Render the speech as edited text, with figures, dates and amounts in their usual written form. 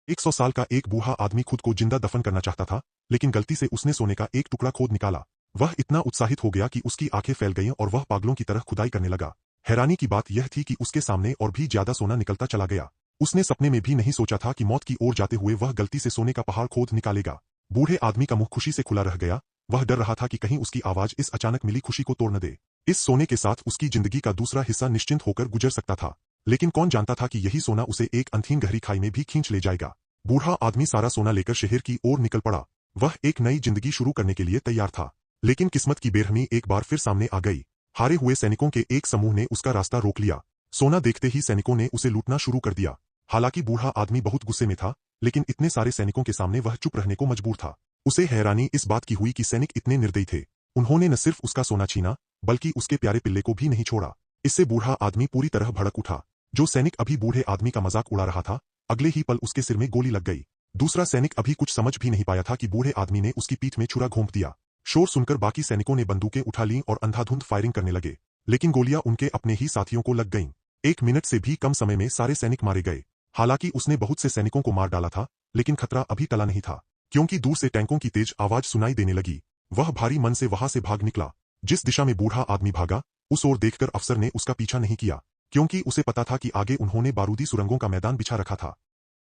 100 साल का एक बूढ़ा आदमी खुद को जिंदा दफन करना चाहता था, लेकिन गलती से उसने सोने का एक टुकड़ा खोद निकाला। वह इतना उत्साहित हो गया कि उसकी आंखें फैल गईं और वह पागलों की तरह खुदाई करने लगा। हैरानी की बात यह थी कि उसके सामने और भी ज्यादा सोना निकलता चला गया। उसने सपने में भी नहीं सोचा था कि मौत की ओर जाते हुए वह गलती से सोने का पहाड़ खोद निकालेगा। बूढ़े आदमी का मुंह खुशी से खुला रह गया। वह डर रहा था कि कहीं उसकी आवाज इस अचानक मिली खुशी को तोड़ न दे। इस सोने के साथ उसकी जिंदगी का दूसरा हिस्सा निश्चिंत होकर गुजर सकता था, लेकिन कौन जानता था कि यही सोना उसे एक अंतहीन गहरी खाई में भी खींच ले जाएगा। बूढ़ा आदमी सारा सोना लेकर शहर की ओर निकल पड़ा। वह एक नई जिंदगी शुरू करने के लिए तैयार था, लेकिन किस्मत की बेरहमी एक बार फिर सामने आ गई। हारे हुए सैनिकों के एक समूह ने उसका रास्ता रोक लिया। सोना देखते ही सैनिकों ने उसे लूटना शुरू कर दिया। हालांकि बूढ़ा आदमी बहुत गुस्से में था, लेकिन इतने सारे सैनिकों के सामने वह चुप रहने को मजबूर था। उसे हैरानी इस बात की हुई कि सैनिक इतने निर्दयी थे। उन्होंने न सिर्फ उसका सोना छीना, बल्कि उसके प्यारे पिल्ले को भी नहीं छोड़ा। इससे बूढ़ा आदमी पूरी तरह भड़क उठा। जो सैनिक अभी बूढ़े आदमी का मजाक उड़ा रहा था, अगले ही पल उसके सिर में गोली लग गई। दूसरा सैनिक अभी कुछ समझ भी नहीं पाया था कि बूढ़े आदमी ने उसकी पीठ में छुरा घोंप दिया। शोर सुनकर बाकी सैनिकों ने बंदूकें उठा लीं और अंधाधुंध फायरिंग करने लगे, लेकिन गोलियां उनके अपने ही साथियों को लग गईं। 1 मिनट से भी कम समय में सारे सैनिक मारे गए। हालांकि उसने बहुत से सैनिकों को मार डाला था, लेकिन खतरा अभी टला नहीं था, क्योंकि दूर से टैंकों की तेज आवाज सुनाई देने लगी। वह भारी मन से वहां से भाग निकला। जिस दिशा में बूढ़ा आदमी भागा, उस ओर देखकर अफसर ने उसका पीछा नहीं किया, क्योंकि उसे पता था कि आगे उन्होंने बारूदी सुरंगों का मैदान बिछा रखा था।